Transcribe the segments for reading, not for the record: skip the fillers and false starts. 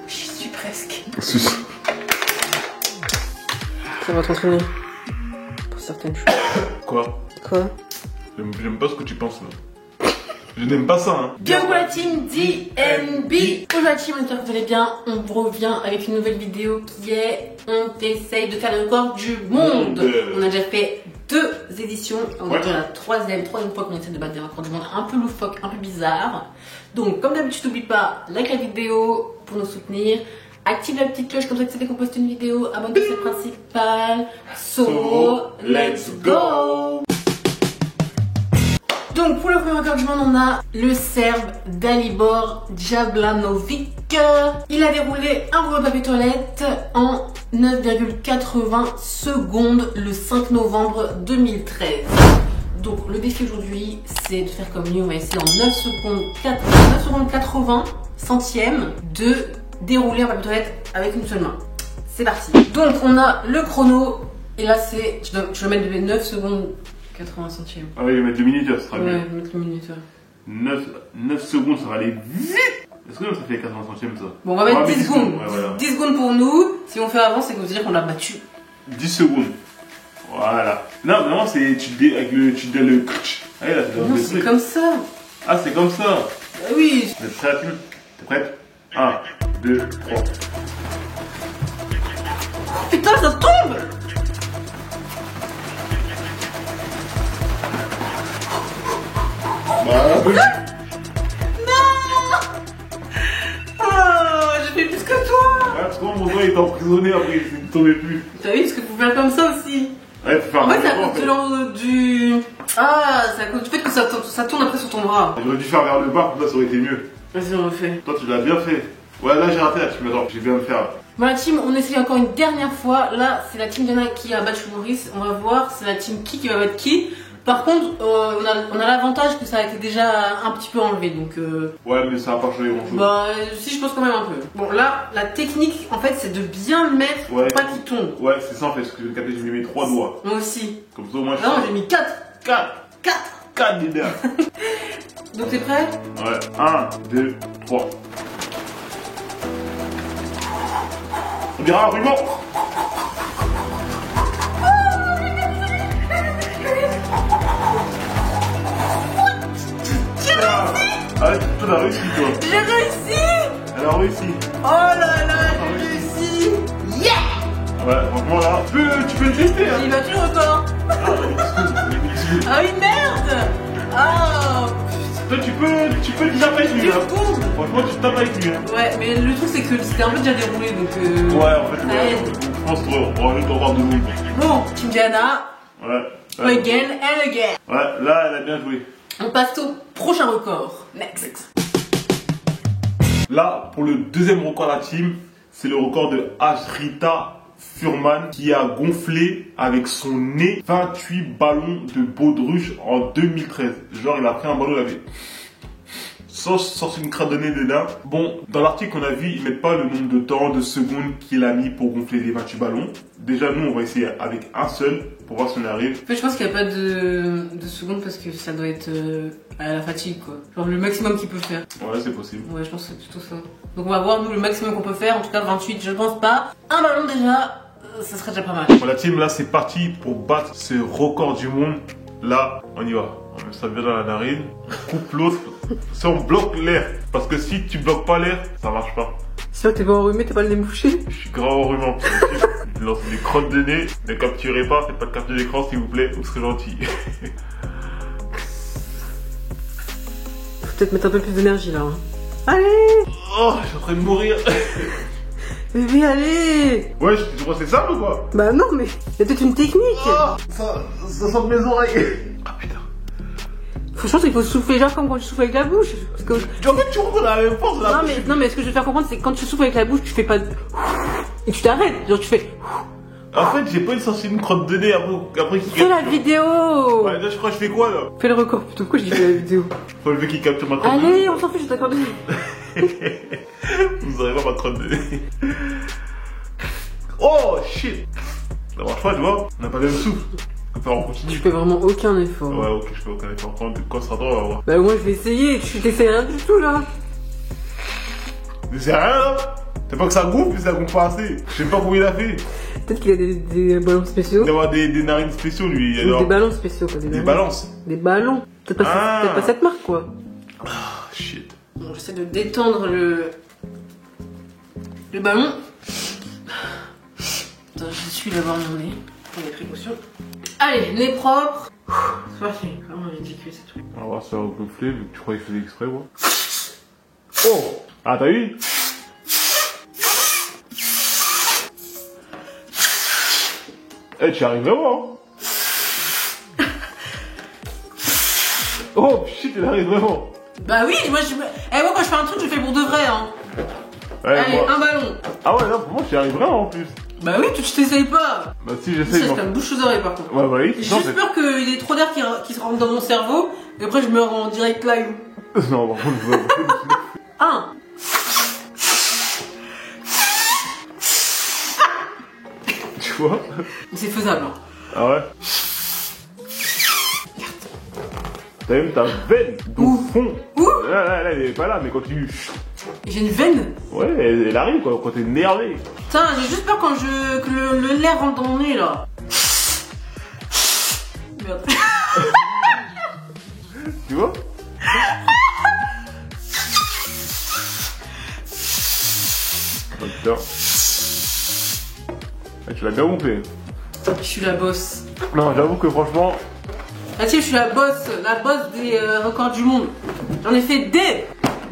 J'y suis presque. Ça va t'entraîner. Pour certaines choses. Quoi? Quoi? J'aime pas ce que tu penses là. Je n'aime pas ça, hein. Bienvenue à la team DNB. Bonjour la team, j'espère que vous allez bien. On revient avec une nouvelle vidéo qui est on essaye de faire le record du monde. On a déjà fait 2 éditions. On est déjà la troisième fois qu'on essaie de battre des records du monde un peu loufoque, un peu bizarre. Donc comme d'habitude, n'oublie pas, like la vidéo pour nous soutenir. Active la petite cloche comme ça que c'est dès qu'on poste une vidéo. Abonne-toi à cette principale. So, let's go. Donc pour le premier record du monde, on a le Serbe Dalibor Jablanovic. Il a déroulé un rouleau de papier toilette en 9,80 secondes le 5 novembre 2013. Donc le défi aujourd'hui, c'est de faire comme lui. On va essayer en 9 secondes 80 centièmes de dérouler un papier toilette avec une seule main. C'est parti. Donc on a le chrono. Et là c'est, je vais mettre de 9 secondes 80 centièmes. Ah oui, je vais mettre 2 minutes, ça sera mieux. Ouais, mettre une minute. 9 secondes, ça va aller vite. Est-ce que ça fait 80 centièmes ça? Bon, on va mettre 10 secondes. Ouais, voilà. 10 secondes pour nous. Si on fait avant, c'est qu'on veut dire qu'on l'a battu. 10 secondes. Voilà. Non, vraiment, c'est. Tu donnes le. Allez, là, Non, c'est comme ça. Ah, c'est comme ça. Ah oui. T'es prête? T'es prête? 1, 2, 3. Putain, ça tombe. Bah, oui. Non. Oh, j'ai fait plus que toi. Ouais, parce que mon doigt est emprisonné après, il ne tombait plus. T'as vu, parce que vous faire comme ça aussi. Ouais, faut faire En fait, c'est à vers cause le bas, du... Ah, c'est à cause du fait que ça tourne après sur ton bras. J'aurais dû faire vers le bas, comme ça, ça aurait été mieux. Vas-y, on refait. Toi, tu l'as bien fait. Ouais, là, j'ai raté la team. Attends, j'ai bien le faire. Bon, la team, on essaye encore une dernière fois. Là, c'est la team Diana qui a battu Maurice. On va voir, c'est la team qui va battre qui. Par contre, on a l'avantage que ça a été déjà un petit peu enlevé, donc... Ouais, mais ça va pas changer grand chose. Bah, si, je pense quand même un peu. Bon, là, la technique, en fait, c'est de bien le mettre pour pas qu'il tombe. Ouais, c'est ça en fait, parce que je capté, j'ai mis 3 doigts. Moi aussi. Comme ça, au moins, je Non, j'ai mis 4. 4 leaders. Donc, t'es prêt? Ouais, 1, 2, 3. On dirait un ruban. Ah, toi, t'as réussi, toi. J'ai réussi! Elle a réussi. Oh là là, j'ai réussi! Yeah! Ouais, franchement, là, tu peux le tester, hein. Il va plus encore. Ah oui, merde! Ah! Toi, tu peux déjà pas avec lui, 10 hein. secondes! Franchement, tu tapes avec lui, hein. Ouais, mais le truc, c'est que c'était un peu déjà déroulé, donc... Ouais, en fait, ouais. Je pense qu'on va juste avoir 2 minutes. Bon, Team Diana, Ouais. again and again. Ouais, là, elle a bien joué. On passe au prochain record. Next. Là, pour le deuxième record de la team, c'est le record de Ashrita Furman qui a gonflé avec son nez 28 ballons de baudruche en 2013. Genre, il a pris un ballon, il avait sorti une crainte de nez dedans. Bon, dans l'article qu'on a vu, ils mettent pas le nombre de temps, de secondes qu'il a mis pour gonfler les 28 ballons. Déjà, nous, on va essayer avec un seul pour voir si on arrive. En fait, je pense qu'il n'y a pas de secondes parce que ça doit être à la fatigue, quoi. Genre le maximum qu'il peut faire. Ouais, c'est possible. Ouais, je pense que c'est plutôt ça. Donc on va voir, nous, le maximum qu'on peut faire. En tout cas, 28, je pense pas. Un ballon déjà, ça serait déjà pas mal. Pour la team, là, c'est parti pour battre ce record du monde. Là, on y va. On met ça bien dans la narine. On coupe l'autre. Si on bloque l'air. Parce que si tu bloques pas l'air, ça marche pas. C'est vrai que t'es pas enrhumé, t'as pas le nez bouché? Je suis grave enrhumant. Je lance des crottes de nez. Ne capturez pas, faites pas de capture d'écran s'il vous plaît. Vous serez gentil. Faut peut-être mettre un peu plus d'énergie là. Hein. Allez! Oh, je suis en train de mourir. Bébé, allez! Ouais, tu crois que c'est simple ou quoi? Bah non, mais il y a peut-être une technique. Oh, ça sent mes oreilles. Ah putain. Je pense qu'il faut souffler genre comme quand tu souffles avec la bouche. Parce que... En fait, tu rentres dans la même force là. Non, mais ce que je veux te faire comprendre, c'est que quand tu souffles avec la bouche, tu fais pas de... Et tu t'arrêtes. Genre, tu fais... En fait, j'ai pas une sortie une crotte de nez après qu'il Fais la vidéo! Ouais, là, je crois que je fais quoi là? Fais le record plutôt. Pourquoi je dis fais la vidéo? Faut le mec qui capture ma crotte de nez. Allez, on s'en fiche, je t'accorde. Vous aurez pas ma crotte de nez. Oh shit! Ça marche pas, tu vois? On n'a pas le même souffle. Enfin, on continue. Tu fais vraiment aucun effort. Ouais, ok, je fais aucun effort. Quand ce sera droit, on va voir. Bah moi je vais essayer, tu t'essayes rien du tout là. Mais c'est rien là. C'est pas que ça gonfle, mais ça gonfle pas assez. Je sais pas combien il a fait. Peut-être qu'il a des ballons spéciaux. Il doit avoir des narines spéciaux lui. Ou des ballons spéciaux quoi. Des balances. Des ballons. Peut-être pas cette marque quoi. Ah, shit. Bon, j'essaie de détendre le ballon. Attends, je suis d'avoir mon nez. Pour les précautions. Allez, nez propre. C'est parti. Vraiment ridicule ce truc. On va voir si ça va gonfler vu que tu croyais que je faisais exprès, moi. Oh! Ah, t'as vu? Eh, tu y arrives vraiment, hein? Oh, shit, il arrive vraiment. Bah oui, moi quand je fais un truc, je le fais pour de vrai, hein. Ouais, Allez, moi... un ballon. Ah ouais, là, pour moi, tu y arrives vraiment en plus. Bah oui, tu t'essayes pas. Bah si, j'essaye. Ça, je me bouche aux oreilles par contre. Ouais, bah oui. J'ai juste peur qu'il y ait trop d'air qui se rentre dans mon cerveau, et après je meurs en direct live. Non, par contre, je vois. Un. Tu vois? C'est faisable. Hein. Ah ouais? T'as même ta veine au fond. Où? Là, elle est pas là, mais quand tu... J'ai une veine. Ouais, elle arrive quoi, quand t'es énervé. Putain, j'ai juste peur que le nerf rentre dans mon nez là. Merde. Tu vois? Oh putain. Ah, tu l'as bien gonflé. Je suis la boss. Non, j'avoue que franchement... Ah tiens, je suis la boss des records du monde. J'en ai fait des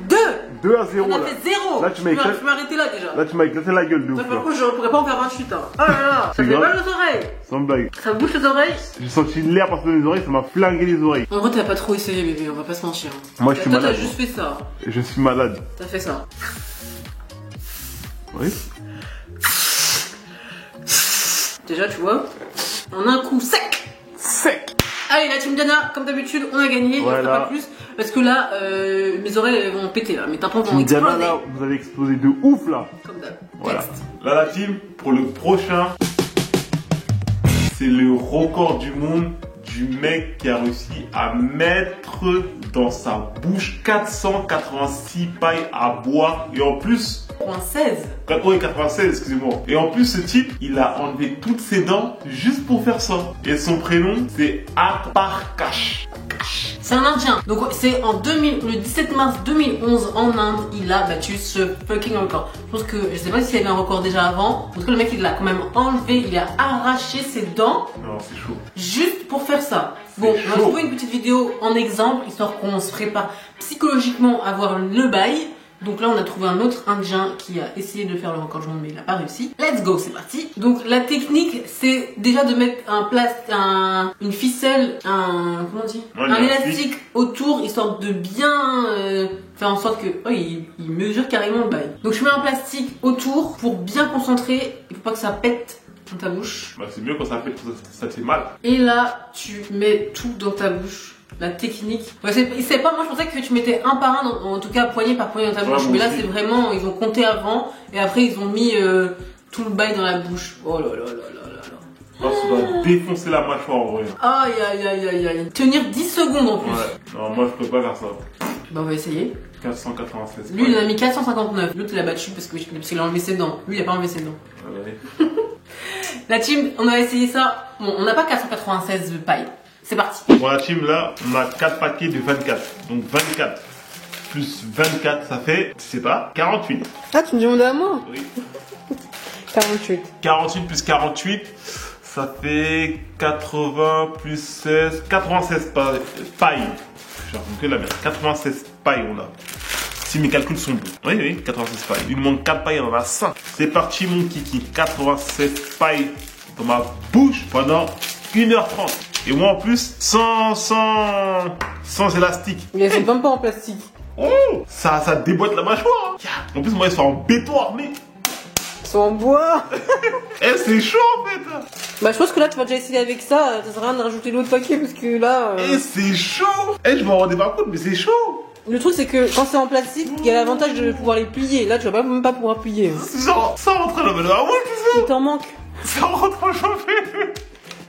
2 à 0 On a là. fait 0. Là, tu m'as éclaté. Je peux m'arrêter là déjà. Là, tu m'as éclaté la gueule de ouf Par là. contre, je pourrais pas en faire 28 hein. Oh là là, ça C'est fait grave. mal aux oreilles. Sans blague. Ça me bouche les oreilles. J'ai senti l'air passer dans les oreilles, ça m'a flingué les oreilles. En vrai, t'as pas trop essayé, bébé, on va pas se mentir. Moi, je suis Toi, malade. t'as juste fait ça. Je suis malade. T'as fait ça. Oui. Déjà, tu vois, en un coup sec. Sec. Allez, la team Diana, comme d'habitude, on a gagné. Voilà. On fera pas plus. Parce que là, mes oreilles vont péter là. Mes tympans vont Diana, exploser. là, vous avez explosé de ouf là. Comme d'hab. Voilà. Next. Là, la team, pour le prochain, c'est le record du monde du mec qui a réussi à mettre dans sa bouche 486 pailles à boire. Et en plus, 96. oui, 96, excusez-moi. Et en plus, ce type, il a enlevé toutes ses dents juste pour faire ça. Et son prénom, c'est Aparkash. C'est un Indien. Donc c'est le 17 mars 2011 en Inde, il a battu ce fucking record. Je pense que, je sais pas s'il y avait un record déjà avant. En tout cas, le mec, il l'a quand même enlevé, il a arraché ses dents. Non, c'est chaud. Juste pour faire ça. Bon, on va chaud. trouver une petite vidéo en exemple, histoire qu'on se prépare psychologiquement à voir le bail. Donc là, on a trouvé un autre Indien qui a essayé de faire le record du monde, mais il n'a pas réussi. Let's go, c'est parti. Donc la technique, c'est déjà de mettre une ficelle, comment on dit, Ouais, un élastique autour, histoire de bien faire en sorte que, oh, il mesure carrément le bail. Donc je mets un plastique autour pour bien concentrer. Il faut pas que ça pète dans ta bouche. Bah, c'est mieux quand ça fait, ça te fait mal. Et là, tu mets tout dans ta bouche. La technique. Ouais, c'est pas, moi je pensais que tu mettais un par un, en tout cas poignée par poignée dans ta bouche. Ouais, mais là aussi. c'est vraiment, ils ont compté avant et après ils ont mis tout le bail dans la bouche. Oh là là là là là là. Je pense qu'on doit défoncer la mâchoire en vrai. Aïe aïe aïe aïe aïe. Tenir 10 secondes en plus. Ouais. Non, moi je peux pas faire ça. Bah on va essayer. 496. Lui il en a mis 459. L'autre il a battu parce qu'il a enlevé ses dents. Lui il a pas enlevé ses dents. Ouais. La team, on a essayé ça. Bon, on n'a pas 496 pailles. C'est parti. Pour la team là, on a 4 paquets de 24. Donc 24 plus 24, ça fait, je sais pas, 48. Ah, tu me demandais à moi? Oui. 48. 48 plus 48, ça fait 80 plus 16, 96 pailles. J'ai raconté la merde. 96 pailles on a. Si mes calculs sont bons. Oui, oui, 96 pailles. Il me manque 4 pailles, on en a 5. C'est parti mon kiki. 96 pailles dans ma bouche pendant 1h30. Et moi en plus, sans élastique. Mais elles sont même pas en plastique. Oh, ça déboîte la mâchoire. Hein. En plus, moi, ils sont en béton armé. Elles sont en bois. Eh, c'est chaud en fait. Bah, je pense que là, tu vas déjà essayer avec ça. Ça sert à rien de rajouter l'autre paquet parce que là. Eh, c'est chaud. Eh, je m'en rendais pas compte, mais c'est chaud. Le truc, c'est que quand c'est en plastique, il y a l'avantage de pouvoir les plier. Là, tu vas même pas pouvoir plier. Genre, ça rentre à la bouche, tout Il t'en manque. ça. Ça rentre en chauffer.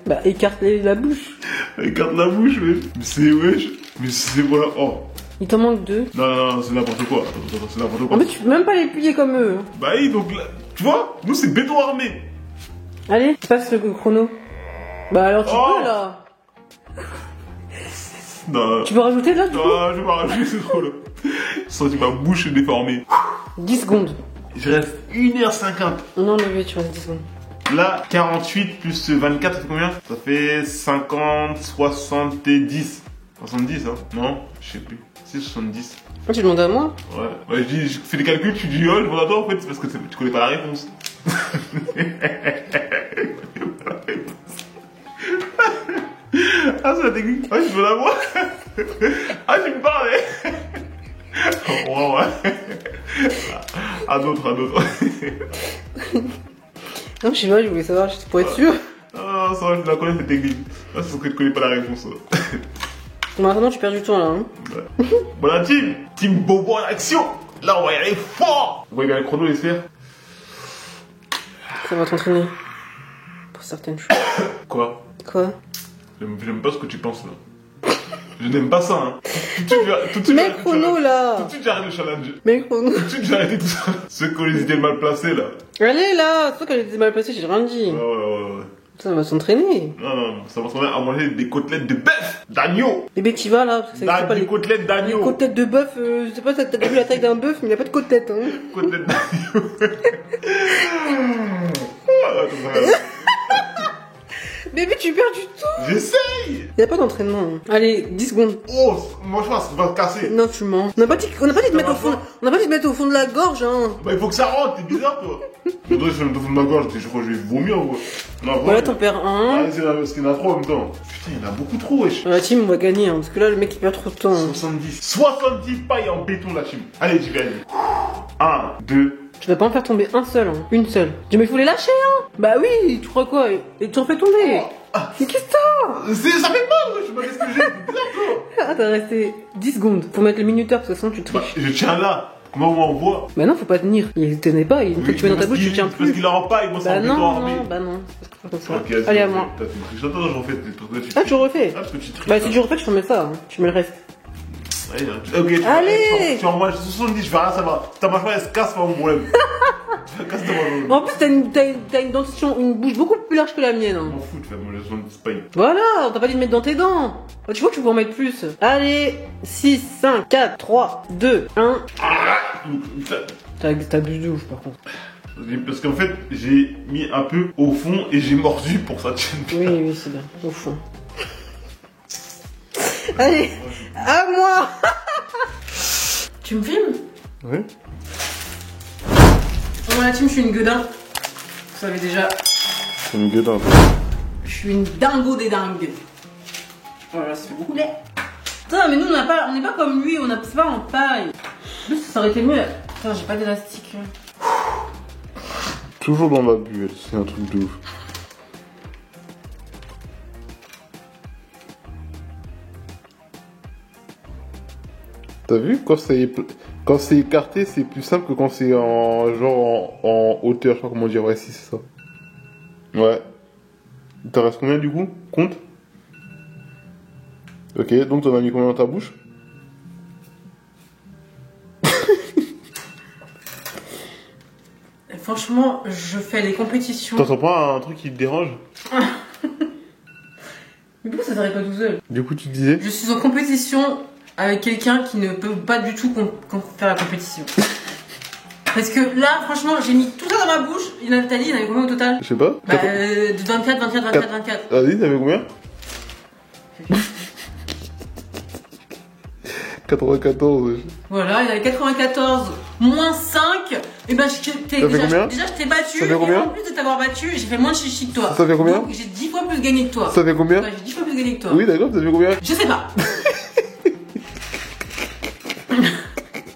Bah, écarte la bouche. Écarte la bouche, wesh. Mais c'est wesh. Mais c'est voilà. Oh. Il t'en manque 2. Non, c'est n'importe quoi. Attends, c'est n'importe quoi. En fait, tu peux même pas les plier comme eux. Bah oui, donc là, tu vois, nous c'est béton armé. Allez, passe le chrono. Bah alors tu peux là. Non. Tu peux rajouter là du coup? Non, je vais pas rajouter, c'est trop là. J'ai senti ma bouche déformée. 10 secondes. Je reste 1h50. Non, mais tu restes 10 secondes. Là, 48 plus 24, ça fait combien? Ça fait 50, 70. 70, hein? Non, je sais plus. C'est 70. Ah, tu demandes à moi? Ouais, je fais des calculs, tu dis oh, je demande à toi en fait, c'est parce que tu connais pas la réponse. Ah, c'est la technique. Ah, je demande à moi. Ah, tu me parles, ouais. À d'autres. Non, je sais pas, je voulais savoir, juste pour être sûr. Ah, ça va, je la connais cette technique. Ah, c'est parce que tu connais pas la réponse. Bon, maintenant tu perds du temps là. Hein. Ouais. Bon, la team Bobo en action. Là, on va y aller fort. On va y aller le chrono, les sphères. Ça va t'entraîner. Pour certaines choses. Quoi? J'aime pas ce que tu penses là. Je n'aime pas ça, hein. Tout de suite, mets le chrono là. Tout de suite, j'arrête le challenge. Mets le chrono. Tout de suite, j'ai arrêté tout ça. Ceux qui ont les idées mal placées là. Allez là, c'est toi qu'elle était mal placée, j'ai rien dit. Ouais. Ça va s'entraîner. Non, ça va s'entraîner à manger des côtelettes de bœuf, d'agneau. Bébé, t'y vas là, parce que c'est pas Des côtelettes d'agneau. Les côtelettes de bœuf, je sais pas, t'as vu la taille d'un bœuf, mais il a pas de côtelettes, hein. Côtelettes d'agneau. Bébé, tu perds du temps. J'essaye. Y'a pas d'entraînement. Hein. Allez, 10 secondes. Oh, moi je pense que ça va te casser. Non, tu mens. On n'a pas dit de mettre au fond. On n'a pas dit de mettre au fond de la gorge, hein. Bah, il faut que ça rentre, t'es bizarre toi. Je voudrais que je me fond de ma gorge, je crois que je vais vomir ou quoi. Non, Voilà, t'en perds un. Ah, c'est parce qu'il y en a trop en même temps. Putain, il y en a beaucoup trop, wesh. La team, on va gagner, hein, parce que là, le mec, il perd trop de temps. 70 pailles en béton, la team. Allez, tu gagnes. 1, 2. Tu vas pas en faire tomber un seul, hein. Une seule. Dis, mais il faut les lâcher, hein. Bah oui, tu crois quoi? Et tu en fais tomber. Mais qu'est-ce que t'as? Ça fait mal, wesh, je sais pas qu'est-ce que j'ai. Ah, t'as resté 10 secondes. Faut mettre le minuteur, parce que sinon tu triches. Je tiens là. Comment on m'envoie? Bah non, faut pas tenir. Il tenait pas. Une fois que tu mets dans ta bouche, tu tiens plus. Parce qu'il a en paille, moi, c'est en béton armé. Bah non. Parce que Ok, allez, à moi. T'as fait une triche. Attends, je refais des trucs. Ah, tu refais? Ah, parce que tu triches. Bah si tu refais, tu remets ça. Hein. Tu mets le reste. Ok, allez, tu envoies 70, je vais rien savoir. Ta mâchoire elle se casse, pas mon problème. Casse ta mâchoire. En plus, t'as une dentition, une bouche beaucoup plus large que la mienne. Hein. Je m'en fous, tu fais mon 70 paille. Voilà, on t'a pas dit de mettre dans tes dents. Bah, tu vois que tu peux en mettre plus. Allez, 6, 5, 4, 3, 2, 1. T'abuses de ouf par contre. Parce qu'en fait, j'ai mis un peu au fond et j'ai mordu pour que ça tienne bien. Oui, c'est bien, au fond. Allez, à moi. Tu me filmes? Oui. Bon, la team, je suis une gueudin. Vous savez déjà. C'est une gueudin. Je suis une dingo des dingues. Voilà, ça fait beaucoup de lait. Putain, mais nous, on n'est pas comme lui, c'est pas en paille. En plus, ça aurait été mieux. Putain, j'ai pas d'élastique. Toujours dans ma bulle, c'est un truc de ouf. T'as vu, quand c'est écarté, c'est plus simple que quand c'est en hauteur, je sais pas comment dire, ouais, si c'est ça. Ouais. Il t'en reste combien du coup? Compte. Ok, donc t'en as mis combien dans ta bouche? Franchement, je fais des compétitions. T'entends pas un truc qui te dérange? Mais pourquoi ça s'arrête pas tout seul? Du coup, tu disais? Je suis en compétition avec quelqu'un qui ne peut pas du tout faire la compétition. Parce que là, franchement, j'ai mis tout ça dans ma bouche. T'as dit, il y en avait combien au total? Je sais pas. Bah, de 24. Vas-y, t'avais combien? 94. Voilà, il y avait 94 moins 5. Et ben, déjà, je t'ai battu. Ça fait combien? Et en plus de t'avoir battu, j'ai fait moins de chichi que toi. Ça fait combien? Donc, j'ai 10 fois plus gagné que toi. Ça fait combien? Ouais, j'ai 10 fois plus gagné que toi. Oui, d'accord, ça fait combien? Je sais pas.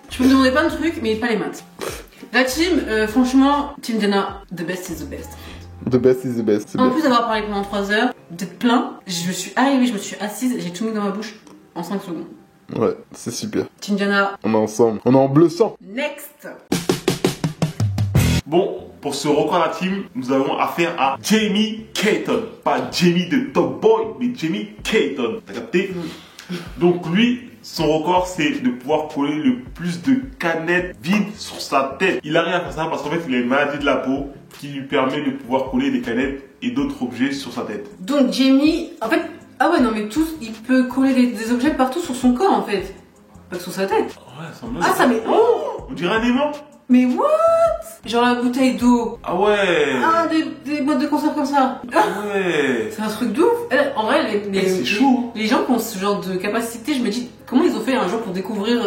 Tu peux me demander plein de trucs, mais pas les maths. La team, franchement, Team Diana, the best is the best. The best is the best. En plus d'avoir parlé pendant 3 heures, d'être plein, je suis arrivée, je me suis assise, j'ai tout mis dans ma bouche en 5 secondes. Ouais, c'est super. Team Diana, On est ensemble. On est en bleu sang. next. Bon, pour ce record la team, nous avons affaire à Jamie Caton. Pas Jamie de Top Boy, mais Jamie Caton. T'as capté? Donc lui, son record, c'est de pouvoir coller le plus de canettes vides sur sa tête. Il arrive à faire ça parce qu'en fait, il a une maladie de la peau qui lui permet de pouvoir coller des canettes et d'autres objets sur sa tête. Donc Jamie, en fait, ah ouais, non mais il peut coller des objets partout sur son corps en fait. Pas que sur sa tête. Ouais, ça me Ah ça mais... Oh, on dirait un aimant. Mais what? Genre la bouteille d'eau. Ah ouais. Ah, des boîtes de conserve comme ça. Ah ouais. C'est un truc de ouf. En vrai, c'est chaud. Les gens qui ont ce genre de capacité, je me dis, comment ils ont fait un jour pour découvrir...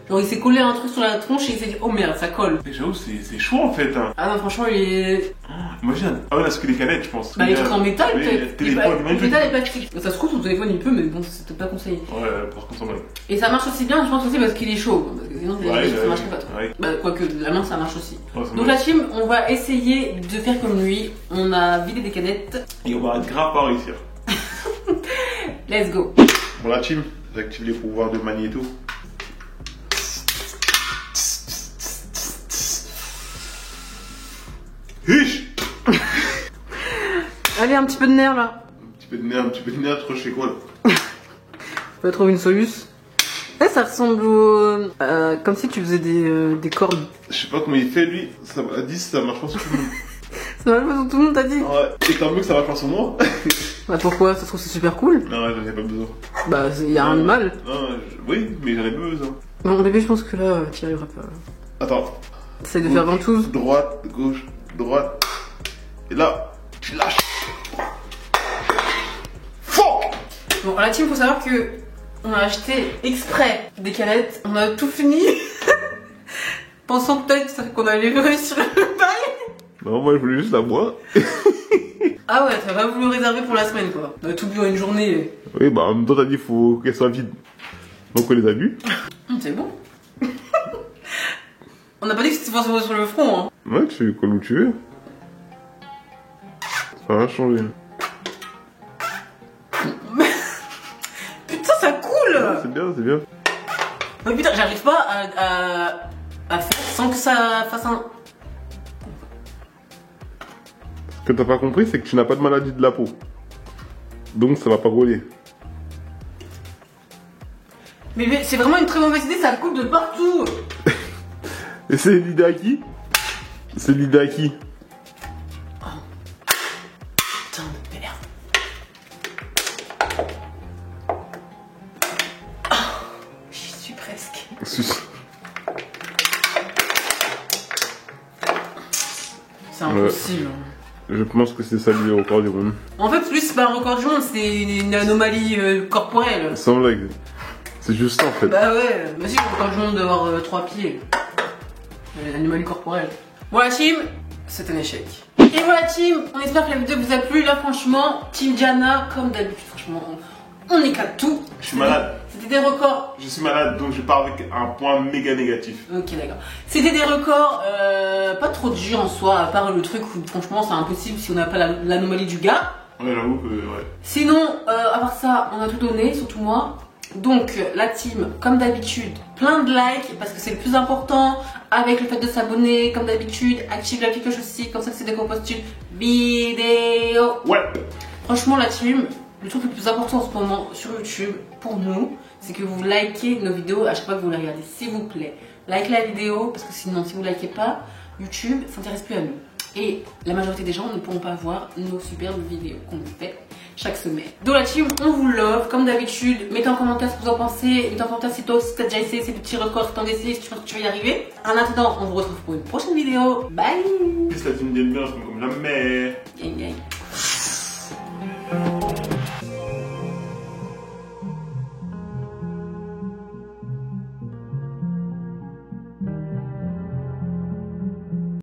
genre il s'est collé un truc sur la tronche et il s'est dit, oh merde, ça colle. Mais j'avoue, c'est chaud en fait. Hein. Ah non, franchement, il est... Imagine. Ah ouais, là, c'est que des canettes, je pense. Bah, les trucs en métal, peut-être. Téléphone, métal et plastique. Ça se trouve, son téléphone, il peut, mais bon, c'était pas conseillé. Ouais, par contre, ça va. Et ça marche aussi bien, je pense aussi, parce qu'il est chaud. Parce que sinon, ça marcherait pas trop. Ouais. Bah, quoique, la main, ça marche aussi. Ouais, donc, la team, on va essayer de faire comme lui. On a vidé des canettes. Et on va grave pas réussir. Let's go. Bon, la team, j'active les pouvoirs de Magneto. Hiche. Allez, un petit peu de nerf là. Un petit peu de nerf, je crois que je fais quoi là? On va trouver une solution. Eh, ça ressemble au... comme si tu faisais des cordes. Je sais pas comment il fait lui, ça, à 10 ça marche pas sur tout le monde. Ça marche pas sur tout le monde, t'as dit? Ouais, et tant mieux que ça marche pas sur moi. Bah pourquoi? Ça se trouve c'est super cool. Non, ouais, j'en ai pas besoin. Bah y a rien de mal. Non, oui, mais j'en ai pas besoin. Bon bébé, je pense que là, t'y arriveras pas. Attends. Essaye de faire ventouse. Droite, gauche, droite. Et là, tu lâches. Fuck. Bon, la team, faut savoir que on a acheté exprès des canettes. On a tout fini. Pensant peut-être qu'on allait réussir le bail. Non, moi je voulais juste la boire. Ah ouais, t'as pas voulu réserver pour la semaine quoi. On a tout bu en une journée. Oui, bah en même temps t'as dit qu'il faut qu'elle soit vide. Donc on les a vus. C'est bon. On n'a pas dit que c'était forcément sur le front hein. Ouais, tu colles où tu veux. Ça va changer. Putain, ça coule. Ouais, c'est bien, c'est bien. Mais putain, j'arrive pas à faire sans que ça fasse un... Ce que t'as pas compris, c'est que tu n'as pas de maladie de la peau. Donc ça va pas coller. Mais c'est vraiment une très mauvaise idée, ça coule de partout. Et c'est l'idée à qui? C'est l'idée à qui? Putain de merde. J'y suis presque. C'est impossible. Je pense que c'est ça le record du monde. En fait, plus c'est pas un record du monde, c'est une anomalie corporelle. Sans blague. C'est juste ça en fait. Bah ouais, mais si, le record du monde d'avoir 3 pieds. L'anomalie corporelle. Bon la team, c'est un échec. Et voilà team, on espère que la vidéo vous a plu. Là franchement, Team Diana, comme d'habitude, franchement, on éclate tout. Je suis malade. C'était des records. Je suis malade, donc je pars avec un point méga négatif. Ok d'accord. C'était des records pas trop durs en soi, à part le truc où franchement c'est impossible si on n'a pas l'anomalie du gars. Ouais, j'avoue que ouais. Sinon, à part ça, on a tout donné, surtout moi. Donc la team, comme d'habitude, plein de likes parce que c'est le plus important. Avec le fait de s'abonner, comme d'habitude, active la petite cloche aussi, comme ça c'est dès qu'on poste une vidéo. Ouais. Franchement la team, le truc le plus important en ce moment sur YouTube pour nous, c'est que vous likez nos vidéos à chaque fois que vous les regardez, s'il vous plaît. Likez la vidéo parce que sinon si vous likez pas, YouTube s'intéresse plus à nous. Et la majorité des gens ne pourront pas voir nos superbes vidéos qu'on vous fait chaque semaine. Donc la team, on vous love, comme d'habitude. Mettez en commentaire ce que vous en pensez. Mettez en commentaire si toi aussi t'as déjà essayé ces petits records, si t'en essayé, si tu penses que tu vas y arriver. En attendant, on vous retrouve pour une prochaine vidéo. Bye. Plus la team d'Elmer, comme la mer. Gang gang.